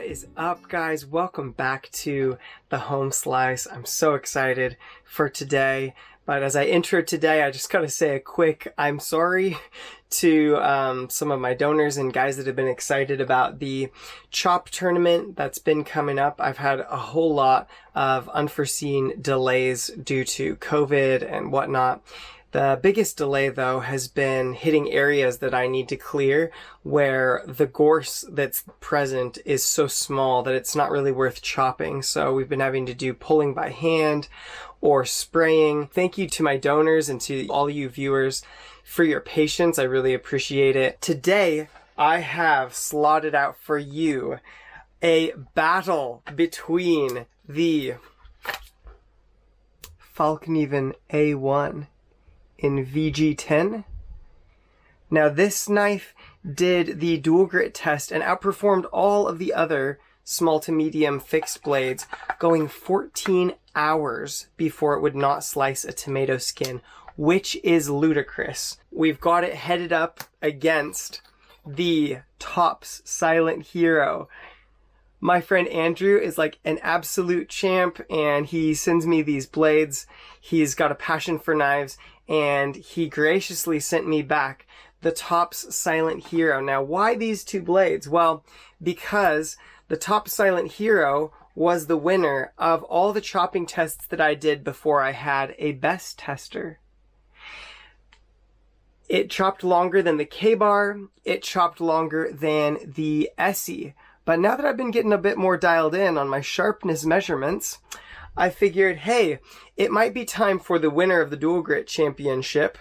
What is up, guys? Welcome back to the home slice. I'm so excited for today. But as I enter today, I just gotta say a quick I'm sorry to some of my donors and guys that have been excited about the chop tournament that's been coming up. I've had a whole lot of unforeseen delays due to COVID and whatnot. The biggest delay, though, has been hitting areas that I need to clear where the gorse that's present is so small that it's not really worth chopping. So we've been having to do pulling by hand or spraying. Thank you to my donors and to all you viewers for your patience. I really appreciate it. Today, I have slotted out for you a battle between the Fallkniven A1 in VG10. Now this knife did the dual grit test and outperformed all of the other small to medium fixed blades, going 14 hours before it would not slice a tomato skin, which is ludicrous. We've got it headed up against the Tops Silent Hero. My friend Andrew is like an absolute champ, and he sends me these blades. He's got a passion for knives, and he graciously sent me back the Tops Silent Hero. Now, why these two blades? Well, because the Tops Silent Hero was the winner of all the chopping tests that I did before I had a BESS tester. It chopped longer than the K-bar. It chopped longer than the SE. But now that I've been getting a bit more dialed in on my sharpness measurements, I figured, hey, it might be time for the winner of the Dual Grit Championship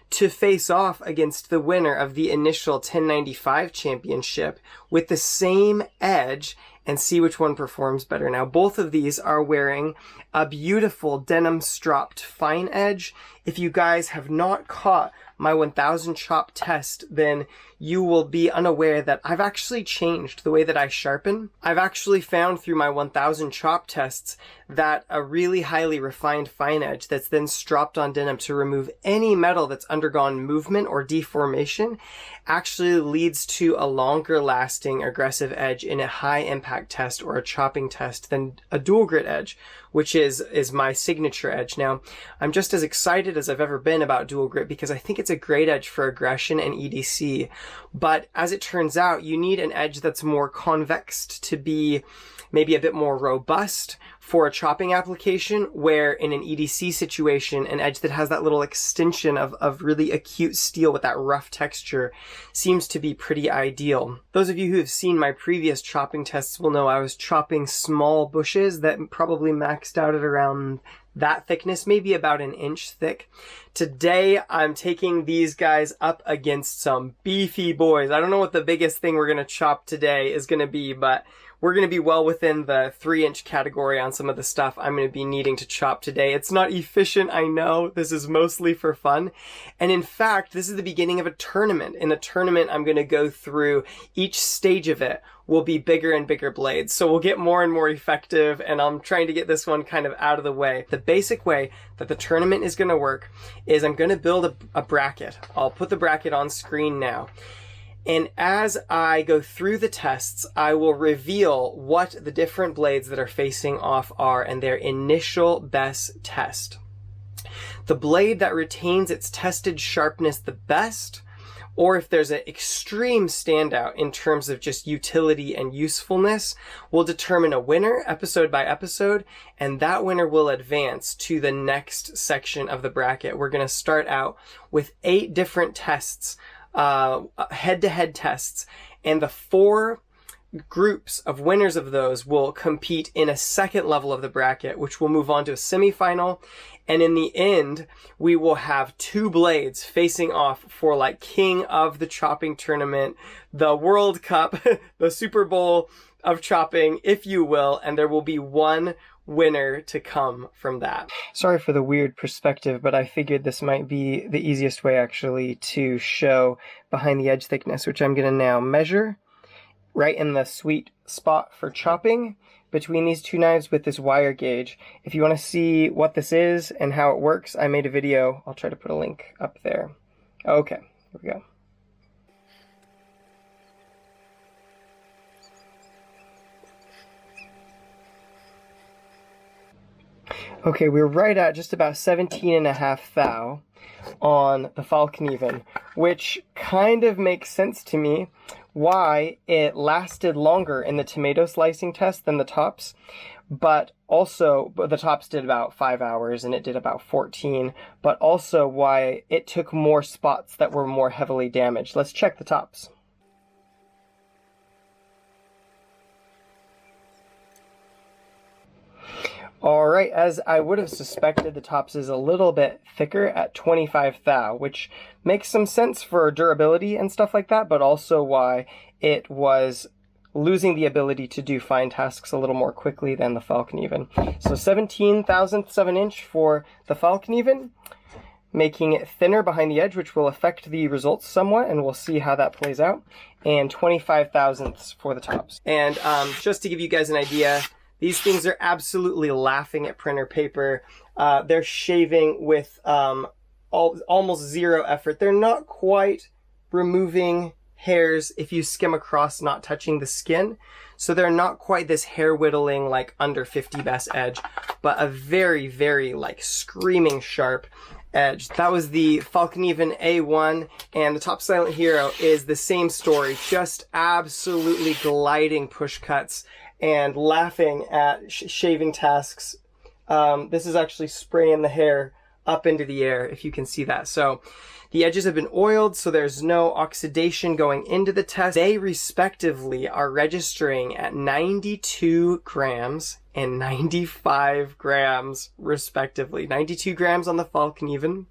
to face off against the winner of the initial 1095 Championship with the same edge and see which one performs better. Now, both of these are wearing a beautiful denim stropped fine edge. If you guys have not caught my 1000 chop test, then you will be unaware that I've actually changed the way that I sharpen. I've actually found through my 1000 chop tests that a really highly refined fine edge that's then stropped on denim to remove any metal that's undergone movement or deformation actually leads to a longer lasting aggressive edge in a high impact test or a chopping test than a dual grit edge, which is my signature edge. Now, I'm just as excited as I've ever been about dual grit because I think it's a great edge for aggression and EDC. But as it turns out, you need an edge that's more convexed to be maybe a bit more robust for a chopping application, where in an EDC situation, an edge that has that little extension of really acute steel with that rough texture seems to be pretty ideal. Those of you who have seen my previous chopping tests will know I was chopping small bushes that probably maxed out at around that thickness, maybe about an inch thick. Today, I'm taking these guys up against some beefy boys. I don't know what the biggest thing we're going to chop today is going to be, but we're going to be well within the 3-inch category on some of the stuff I'm going to be needing to chop today. It's not efficient, I know. This is mostly for fun. And in fact, this is the beginning of a tournament. In the tournament, I'm going to go through each stage of it will be bigger and bigger blades. So we'll get more and more effective, and I'm trying to get this one kind of out of the way. The basic way that the tournament is going to work is I'm going to build a bracket. I'll put the bracket on screen now. And as I go through the tests, I will reveal what the different blades that are facing off are and their initial BESS test. The blade that retains its tested sharpness the best, or if there's an extreme standout in terms of just utility and usefulness, will determine a winner episode by episode, and that winner will advance to the next section of the bracket. We're going to start out with 8 different tests, head-to-head tests, and the 4 groups of winners of those will compete in a second level of the bracket, which will move on to a semifinal. And in the end, we will have 2 blades facing off for like king of the chopping tournament, the World Cup, the Super Bowl of chopping, if you will, and there will be 1 winner to come from that. Sorry for the weird perspective, but I figured this might be the easiest way actually to show behind the edge thickness, which I'm going to now measure right in the sweet spot for chopping between these 2 knives with this wire gauge. If you want to see what this is and how it works, I made a video. I'll try to put a link up there. Okay, here we go. Okay, we're right at just about 17.5 thou on the Fallkniven, which kind of makes sense to me why it lasted longer in the tomato slicing test than the tops, but also the tops did about 5 hours and it did about 14, but also why it took more spots that were more heavily damaged. Let's check the tops. Alright, as I would have suspected, the tops is a little bit thicker at 25 thou, which makes some sense for durability and stuff like that, but also why it was losing the ability to do fine tasks a little more quickly than the Fallkniven. So 17 thousandths of an inch for the Fallkniven, making it thinner behind the edge, which will affect the results somewhat, and we'll see how that plays out, and 25 thousandths for the tops. And just to give you guys an idea, these things are absolutely laughing at printer paper. They're shaving with almost zero effort. They're not quite removing hairs if you skim across, not touching the skin. So they're not quite this hair whittling like under 50 best edge, but a very, very like screaming sharp edge. That was the Fallkniven A1, and the top Silent Hero is the same story, just absolutely gliding push cuts and laughing at shaving tasks. This is actually spraying the hair up into the air, if you can see that. So the edges have been oiled, so there's no oxidation going into the test. They respectively are registering at 92 grams and 95 grams respectively. 92 grams on the Fallkniven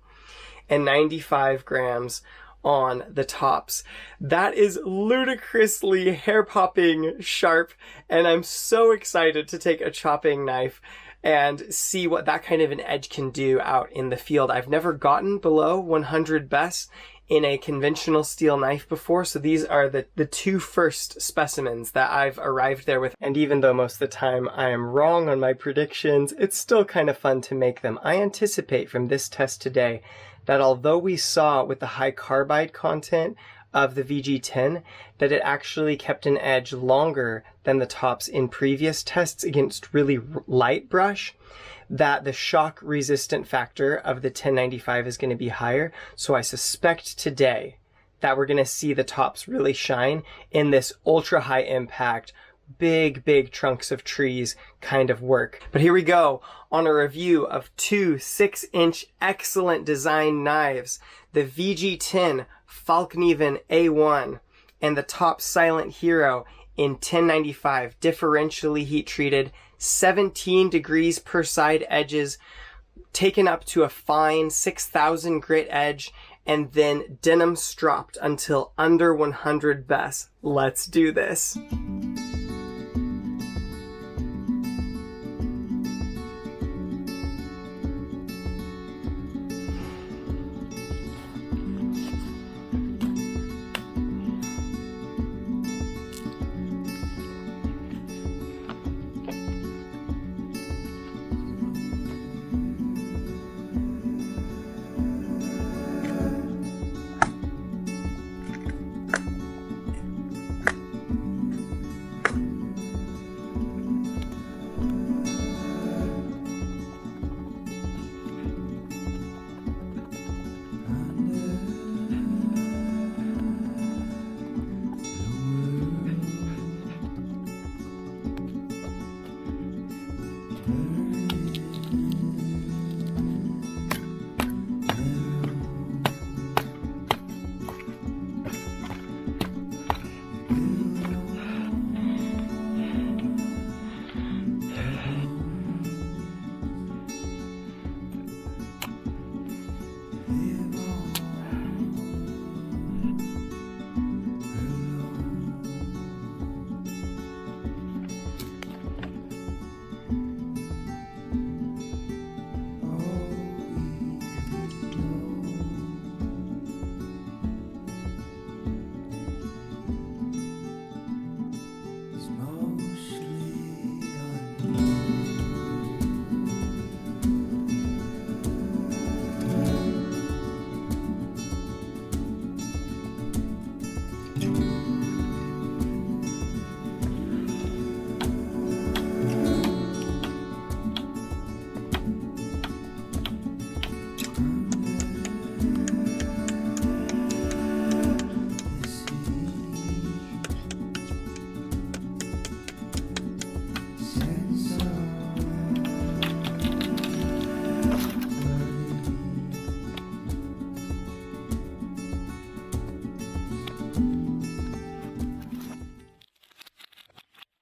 and 95 grams on the tops. That is ludicrously hair-popping sharp, and I'm so excited to take a chopping knife and see what that kind of an edge can do out in the field. I've never gotten below 100 best in a conventional steel knife before, so these are the two first specimens that I've arrived there with. And even though most of the time I am wrong on my predictions, it's still kind of fun to make them. I anticipate from this test today that although we saw with the high carbide content of the VG10, that it actually kept an edge longer than the tops in previous tests against really light brush, that the shock resistant factor of the 1095 is going to be higher. So I suspect today that we're going to see the tops really shine in this ultra high impact, big trunks of trees kind of work. But here we go on a review of two 6-inch excellent design knives, the VG10 Fallkniven A1 and the top Silent Hero in 1095, differentially heat treated, 17 degrees per side edges, taken up to a fine 6,000 grit edge, and then denim stropped until under 100 best. Let's do this.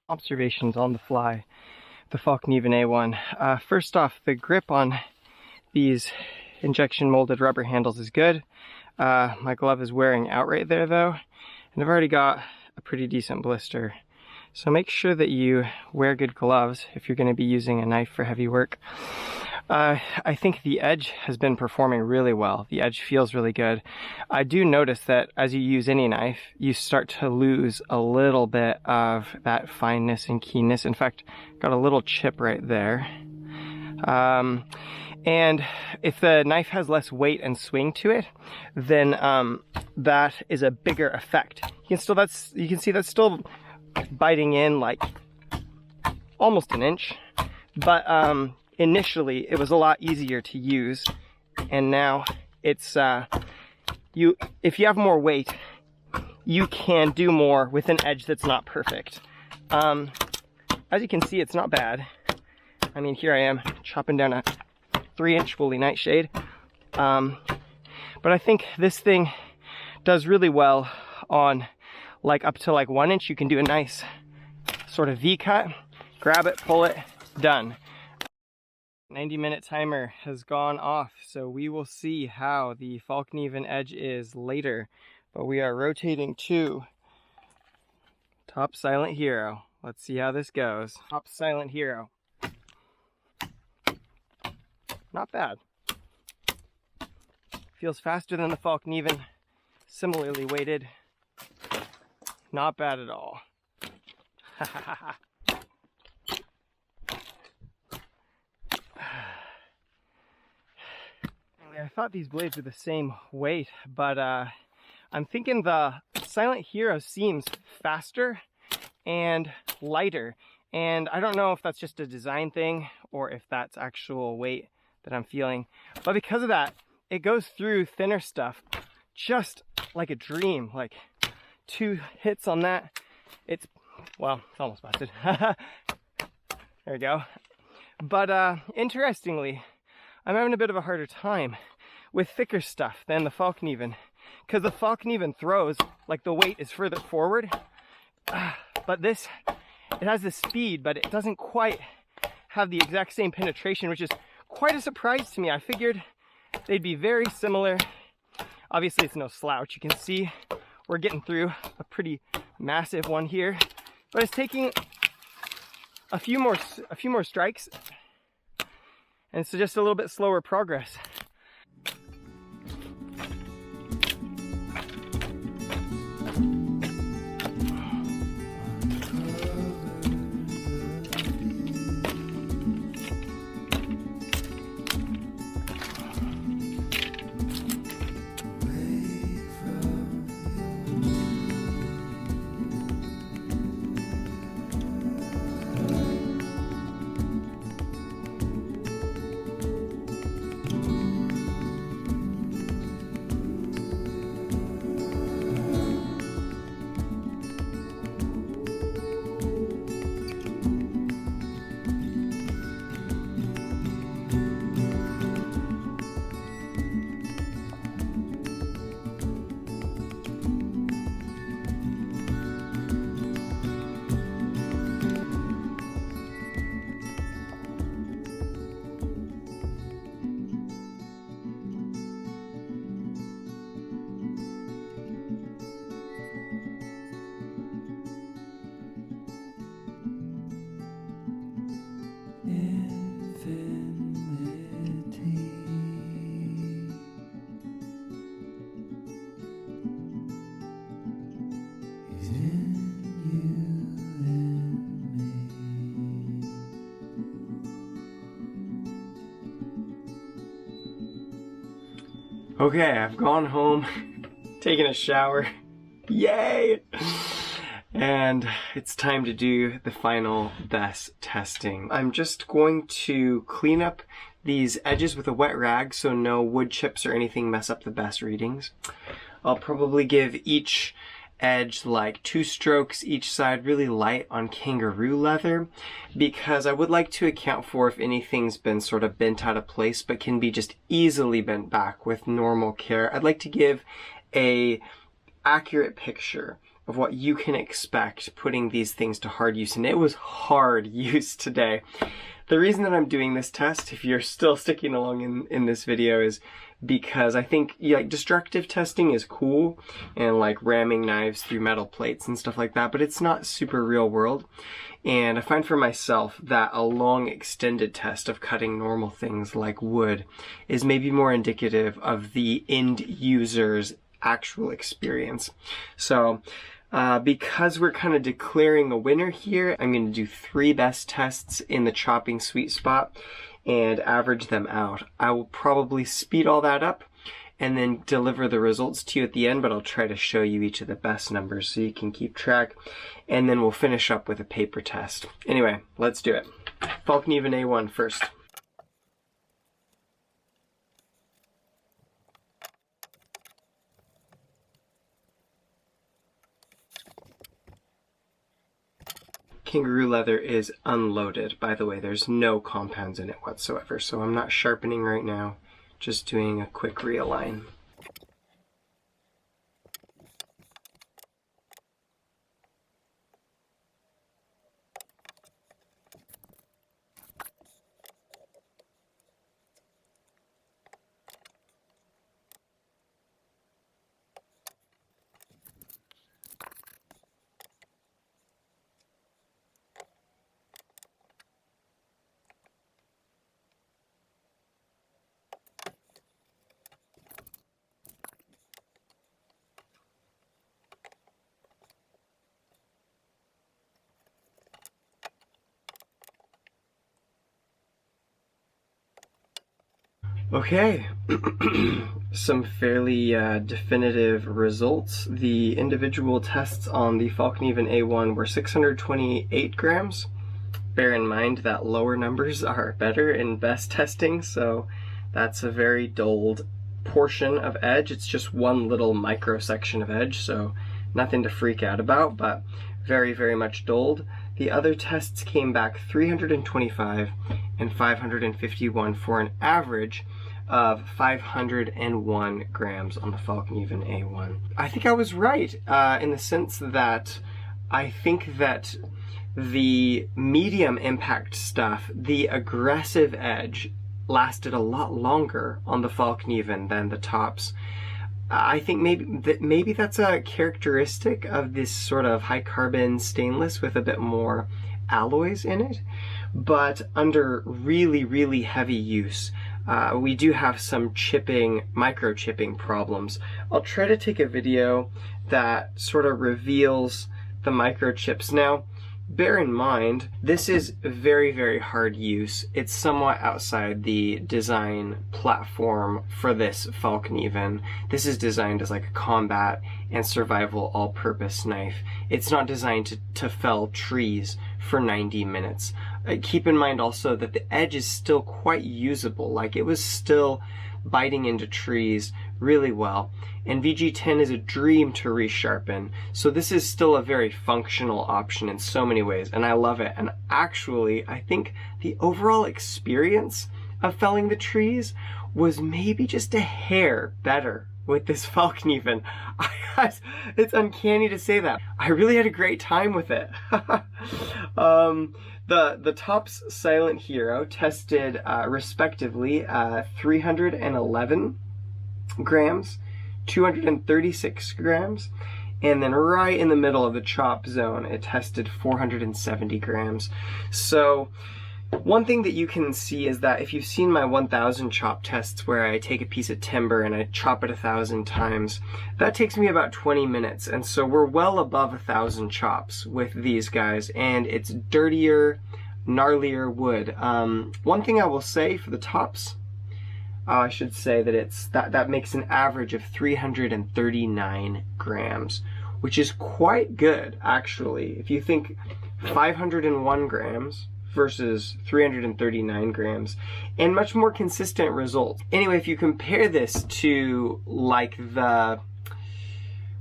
Observations on the fly, the Fallkniven A1. First off, the grip on these injection molded rubber handles is good. My glove is wearing out right there though, and I've already got a pretty decent blister. So make sure that you wear good gloves if you're going to be using a knife for heavy work. I think the edge has been performing really well. The edge feels really good. I do notice that as you use any knife, you start to lose a little bit of that fineness and keenness. In fact, got a little chip right there. And if the knife has less weight and swing to it, then that is a bigger effect. You can see that's still biting in like almost an inch, but initially it was a lot easier to use, and now it's if you have more weight, you can do more with an edge that's not perfect. As you can see, it's not bad. I mean, here I am chopping down a 3-inch woolly nightshade, but I think this thing does really well on like up to like 1 inch. You can do a nice sort of V-cut, grab it, pull it, done. 90-minute timer has gone off, so we will see how the Fallkniven edge is later. But we are rotating to top silent hero. Let's see how this goes. Top silent hero. Not bad. Feels faster than the Fallkniven. Similarly weighted. Not bad at all. I thought these blades were the same weight, but I'm thinking the Silent Hero seems faster and lighter, and I don't know if that's just a design thing or if that's actual weight that I'm feeling, but because of that, it goes through thinner stuff just like a dream. Like 2 hits on that, it's almost busted. There we go. But interestingly, I'm having a bit of a harder time with thicker stuff than the Fallkniven, because the Fallkniven throws like the weight is further forward, but this, it has the speed, but it doesn't quite have the exact same penetration, which is quite a surprise to me. I figured they'd be very similar. Obviously it's no slouch. You can see we're getting through a pretty massive one here, but it's taking a few more strikes, and it's just a little bit slower progress. Okay, I've gone home, taken a shower, yay! And it's time to do the final BESS testing. I'm just going to clean up these edges with a wet rag so no wood chips or anything mess up the BESS readings. I'll probably give each edge like 2 strokes each side, really light on kangaroo leather, because I would like to account for if anything's been sort of bent out of place but can be just easily bent back with normal care. I'd like to give a accurate picture of what you can expect putting these things to hard use, and it was hard use today. The reason that I'm doing this test, if you're still sticking along in this video, is because I think like destructive testing is cool and like ramming knives through metal plates and stuff like that, but it's not super real world. And I find for myself that a long extended test of cutting normal things like wood is maybe more indicative of the end user's actual experience. So because we're kind of declaring a winner here, I'm going to do 3 best tests in the chopping sweet spot and average them out. I will probably speed all that up and then deliver the results to you at the end, but I'll try to show you each of the best numbers so you can keep track, and then we'll finish up with a paper test. Anyway, let's do it. Fallkniven A1 first. Kangaroo leather is unloaded. By the way, there's no compounds in it whatsoever, so I'm not sharpening right now, just doing a quick realign. Okay, some fairly definitive results. The individual tests on the Fallkniven A1 were 628 grams. Bear in mind that lower numbers are better in best testing, so that's a very dulled portion of edge. It's just one little micro section of edge, so nothing to freak out about, but very, very much dulled. The other tests came back 325 and 551 for an average of 501 grams on the Fallkniven A1. I think I was right in the sense that I think that the medium impact stuff, the aggressive edge, lasted a lot longer on the Fallkniven than the tops. I think maybe that's a characteristic of this sort of high carbon stainless with a bit more alloys in it, but under really, really heavy use, we do have some micro chipping problems. I'll try to take a video that sort of reveals the microchips. Now, bear in mind, this is very, very hard use. It's somewhat outside the design platform for this Fallkniven. This is designed as like a combat and survival all-purpose knife. It's not designed to fell trees for 90 minutes. Keep in mind also that the edge is still quite usable. Like, it was still biting into trees really well. And VG10 is a dream to resharpen. So this is still a very functional option in so many ways, and I love it. And actually, I think the overall experience of felling the trees was maybe just a hair better with this Fallkniven. It's uncanny to say that. I really had a great time with it. The Tops Silent Hero tested respectively 311 grams, 236 grams, and then right in the middle of the chop zone it tested 470 grams. So one thing that you can see is that if you've seen my 1000 chop tests where I take a piece of timber and I chop it 1,000 times, that takes me about 20 minutes, and so we're well above 1,000 chops with these guys, and it's dirtier, gnarlier wood. One thing I will say for the tops, I should say that that makes an average of 339 grams, which is quite good actually. If you think 501 grams versus 339 grams, and much more consistent results. Anyway, if you compare this to like the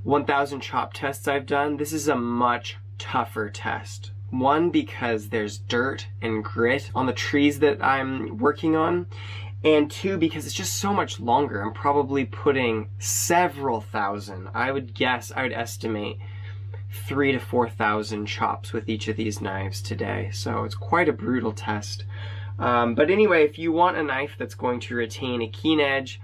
1000 chop tests I've done, this is a much tougher test. One, because there's dirt and grit on the trees that I'm working on, and two, because it's just so much longer. I'm probably putting several thousand, I would estimate 3,000 to 4,000 chops with each of these knives today. So it's quite a brutal test. But anyway, if you want a knife that's going to retain a keen edge,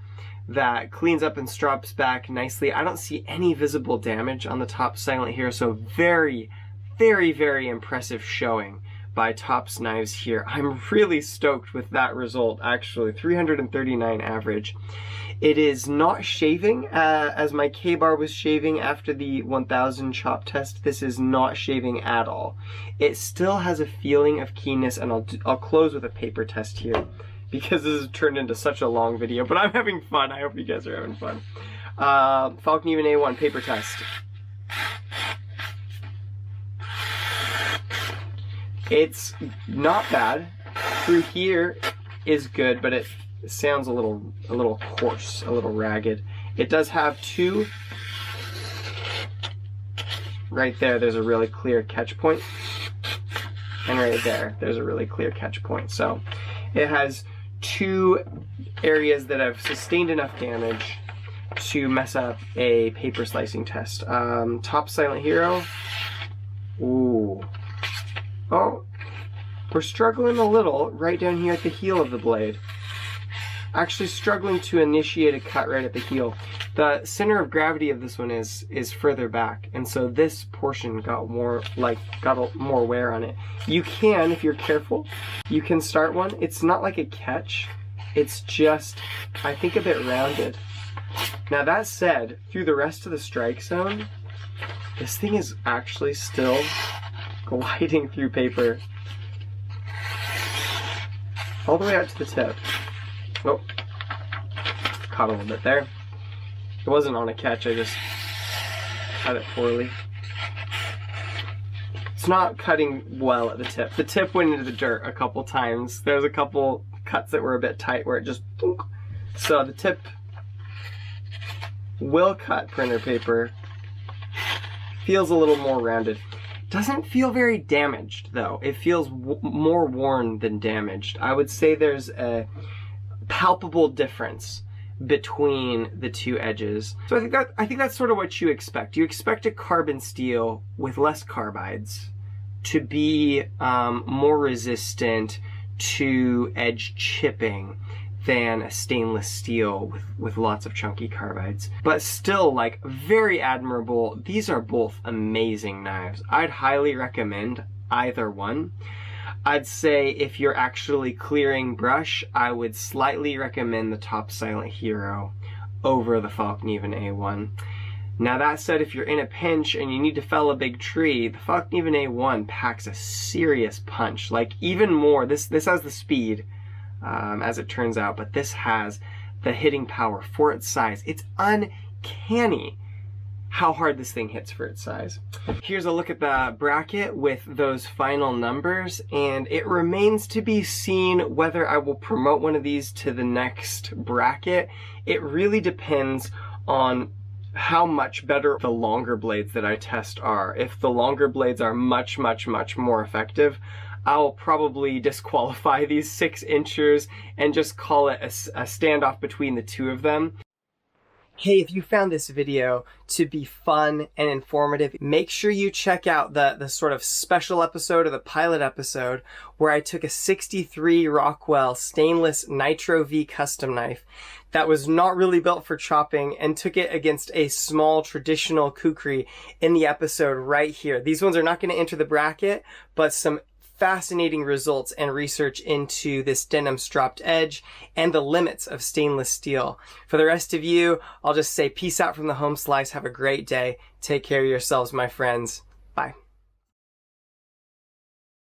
that cleans up and strops back nicely, I don't see any visible damage on the top Silent Hero, so very, very, very impressive showing by Topps knives here. I'm really stoked with that result, actually. 339 average. It is not shaving, as my K-bar was shaving after the 1000 chop test. This is not shaving at all. It still has a feeling of keenness, and I'll close with a paper test here, because this has turned into such a long video, but I'm having fun. I hope you guys are having fun. Fallkniven A1 paper test. It's not bad. Through here is good, but it sounds a little coarse, a little ragged. It does have two. Right there's a really clear catch point. And right there's a really clear catch point. So it has two areas that have sustained enough damage to mess up a paper slicing test. Top Silent Hero. Ooh. Oh, we're struggling a little right down here at the heel of the blade. Actually struggling to initiate a cut right at the heel. The center of gravity of this one is further back, and so this portion got more wear on it. You can, if you're careful, you can start one. It's not like a catch. It's just, I think, a bit rounded. Now that said, through the rest of the strike zone, this thing is actually still gliding through paper all the way out to the tip. Oh, caught a little bit there. It wasn't on a catch, I just cut it poorly. It's not cutting well at the tip. The tip went into the dirt a couple times. There's a couple cuts that were a bit tight where it just boonk. So the tip will cut printer paper. Feels a little more rounded. Doesn't feel very damaged though. It feels more worn than damaged. I would say there's a palpable difference between the two edges. So I think that's sort of what you expect. You expect a carbon steel with less carbides to be more resistant to edge chipping than a stainless steel with lots of chunky carbides. But still, like, very admirable. These are both amazing knives. I'd highly recommend either one. I'd say if you're actually clearing brush, I would slightly recommend the Top Silent Hero over the Fallkniven A1. Now that said, if you're in a pinch and you need to fell a big tree, the Fallkniven A1 packs a serious punch. Like, even more, this has the speed, as it turns out, but this has the hitting power for its size. It's uncanny how hard this thing hits for its size. Here's a look at the bracket with those final numbers, and it remains to be seen whether I will promote one of these to the next bracket. It really depends on how much better the longer blades that I test are. If the longer blades are much, much, much more effective, I'll probably disqualify these 6-inchers and just call it a standoff between the two of them. Hey, if you found this video to be fun and informative, make sure you check out the sort of special episode or the pilot episode where I took a 63 Rockwell stainless Nitro V custom knife that was not really built for chopping and took it against a small traditional kukri in the episode right here. These ones are not going to enter the bracket, but some fascinating results and research into this denim stropped edge and the limits of stainless steel. For the rest of you, I'll just say peace out from the home slice. Have a great day. Take care of yourselves, my friends. Bye.